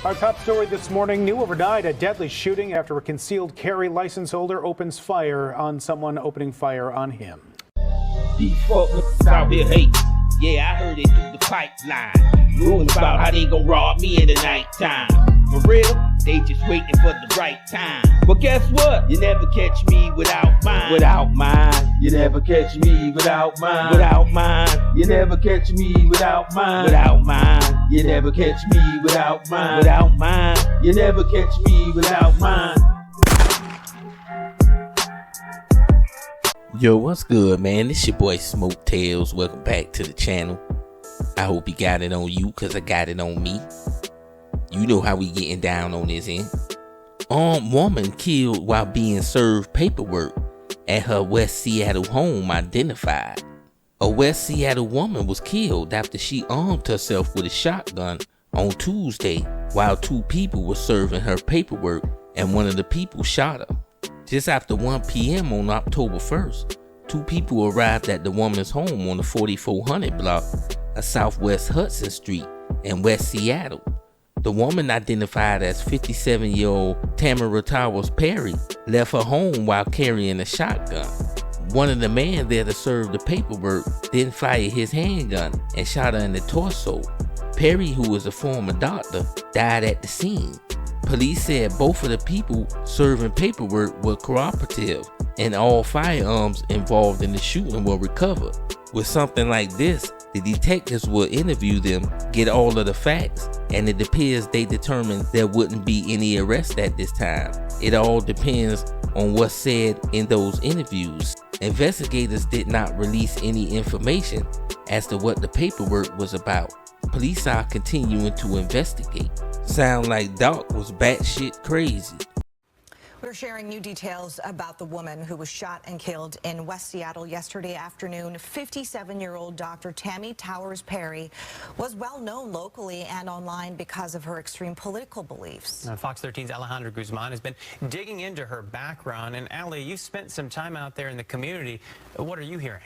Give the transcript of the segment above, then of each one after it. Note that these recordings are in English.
Our top story this morning, new overnight, a deadly shooting after a concealed carry license holder opens fire on someone opening fire on him. These folks out here hate. Yeah, I heard it through the pipeline. Rumors about how they gon' rob me in the nighttime. For real, they just waiting for the right time. But guess what? You never catch me without mine. Without mine. You never catch me without mine. Without mine. You never catch me without mine. Without mine. You never catch me without mine. Without mine. You never catch me without mine. Yo, what's good, man? This your boy Smoke Tales. Welcome back to the channel. I hope you got it on you, cause I got it on me. You know how we getting down on this end. Armed woman killed while being served paperwork at her West Seattle home identified. A West Seattle woman was killed after she armed herself with a shotgun on Tuesday while two people were serving her paperwork, and one of the people shot her. Just after 1 p.m. on October 1st, two people arrived at the woman's home on the 4400 block of Southwest Hudson Street in West Seattle. The woman, identified as 57-year-old Tamara Towers Perry, left her home while carrying a shotgun. One of the men there to serve the paperwork then fired his handgun and shot her in the torso. Perry, who was a former doctor, died at the scene. Police said both of the people serving paperwork were cooperative, and all firearms involved in the shooting were recovered. With something like this, the detectives will interview them, get all of the facts, and it appears they determined there wouldn't be any arrest at this time. It all depends on what's said in those interviews. Investigators did not release any information as to what the paperwork was about. Police are continuing to investigate. Sound like Doc was batshit crazy. We're sharing new details about the woman who was shot and killed in West Seattle yesterday afternoon. 57-year-old Dr. Tammy Towers Perry was well known locally and online because of her extreme political beliefs. Fox 13's Alejandra Guzman has been digging into her background. And Ali, you spent some time out there in the community. What are you hearing?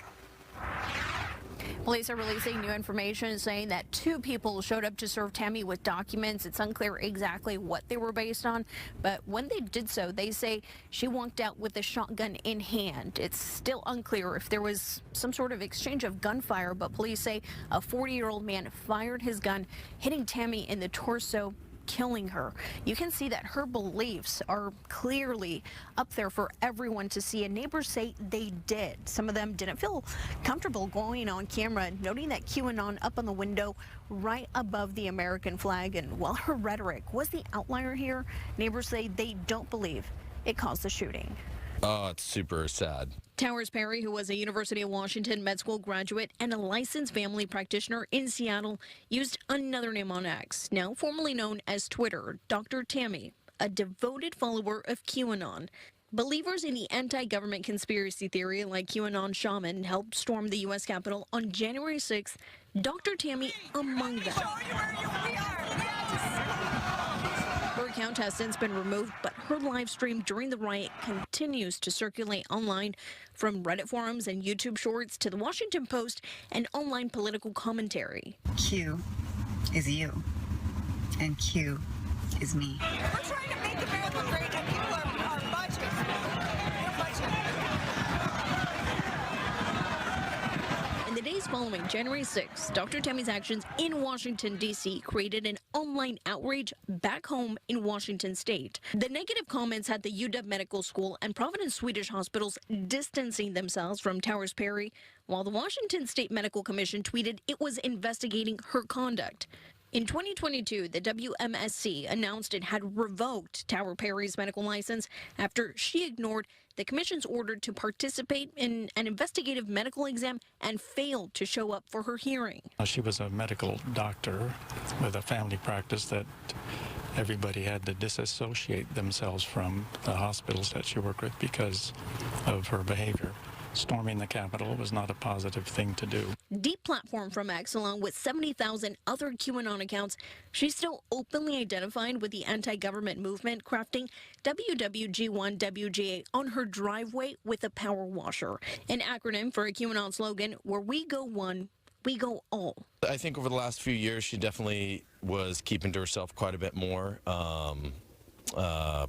Police are releasing new information saying that two people showed up to serve Tammy with documents. It's unclear exactly what they were based on, but when they did so, they say she walked out with a shotgun in hand. It's still unclear if there was some sort of exchange of gunfire, but police say a 40-year-old man fired his gun, hitting Tammy in the torso, killing her. You can see that her beliefs are clearly up there for everyone to see, and neighbors say they did. Some of them didn't feel comfortable going on camera, noting that QAnon up on the window right above the American flag. And while her rhetoric was the outlier here, neighbors say they don't believe it caused the shooting. Oh, it's super sad. Towers Perry, who was a University of Washington med school graduate and a licensed family practitioner in Seattle, used another name on X, now formerly known as Twitter, Dr. Tammy, a devoted follower of QAnon. Believers in the anti-government conspiracy theory like QAnon shaman helped storm the U.S. Capitol on January 6th, Dr. Tammy among them. Her account has since been removed, but her live stream during the riot continues to circulate online, from Reddit forums and YouTube shorts to the Washington Post and online political commentary. Q is you, and Q is me. We're trying to make America great, and people are budging. In the days following January 6th, Dr. Tammy's actions in Washington, D.C. created an online outrage back home in Washington state. The negative comments had the UW Medical School and Providence Swedish hospitals distancing themselves from Towers Perry, while the Washington State Medical Commission tweeted it was investigating her conduct. In 2022, the WMSC announced it had revoked Towers Perry's medical license after she ignored the commission's order to participate in an investigative medical exam and failed to show up for her hearing. She was a medical doctor with a family practice that everybody had to disassociate themselves from the hospitals that she worked with because of her behavior. Storming the Capitol was not a positive thing to do. Deep platform from X, along with 70,000 other QAnon accounts, she's still openly identified with the anti-government movement, crafting WWG1WGA on her driveway with a power washer, an acronym for a QAnon slogan, where we go one, we go all. I think over the last few years, she definitely was keeping to herself quite a bit more.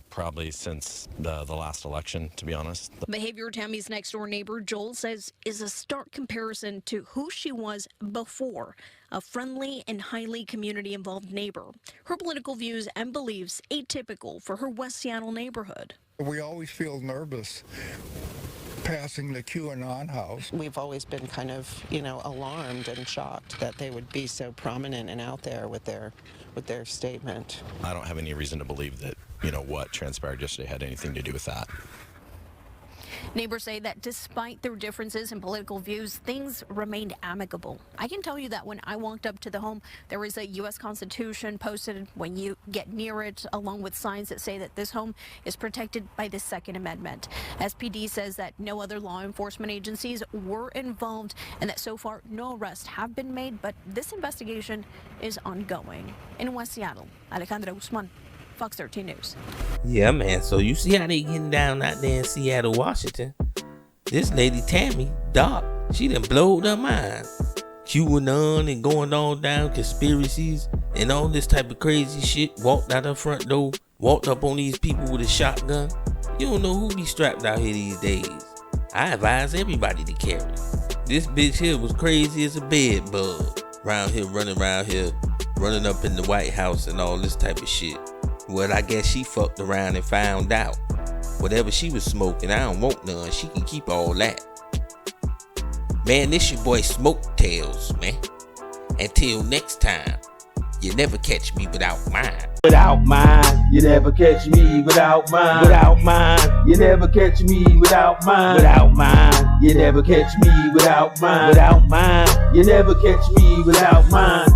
Probably since the last election, to be honest. Behavior Tammy's next door neighbor, Joel, says is a stark comparison to who she was before, a friendly and highly community-involved neighbor. Her political views and beliefs atypical for her West Seattle neighborhood. We always feel nervous passing the QAnon house. We've always been kind of, alarmed and shocked that they would be so prominent and out there with their statement. I don't have any reason to believe that, what transpired yesterday had anything to do with that. Neighbors say that despite their differences in political views, things remained amicable. I can tell you that when I walked up to the home, there was a U.S. Constitution posted when you get near it, along with signs that say that this home is protected by the Second Amendment. SPD says that no other law enforcement agencies were involved and that so far no arrests have been made, but this investigation is ongoing. In West Seattle, Alejandra Guzman, Fox 13 News. Yeah, man. So you see how they getting down out there in Seattle, Washington. This lady Tammy, Doc, she done blowed her mind. QAnon and going all down conspiracies and all this type of crazy shit. Walked out her front door, walked up on these people with a shotgun. You don't know who be strapped out here these days. I advise everybody to carry. This bitch here was crazy as a bed bug. Running up in the White House and all this type of shit. Well, I guess she fucked around and found out. Whatever she was smoking, I don't want none. She can keep all that. Man, this your boy Smoke Tales, man. Until next time, you never catch me without mine. Without mine, you never catch me without mine. Without mine, you never catch me without mine. Without mine, you never catch me without mine. Without mine, you never catch me without mine.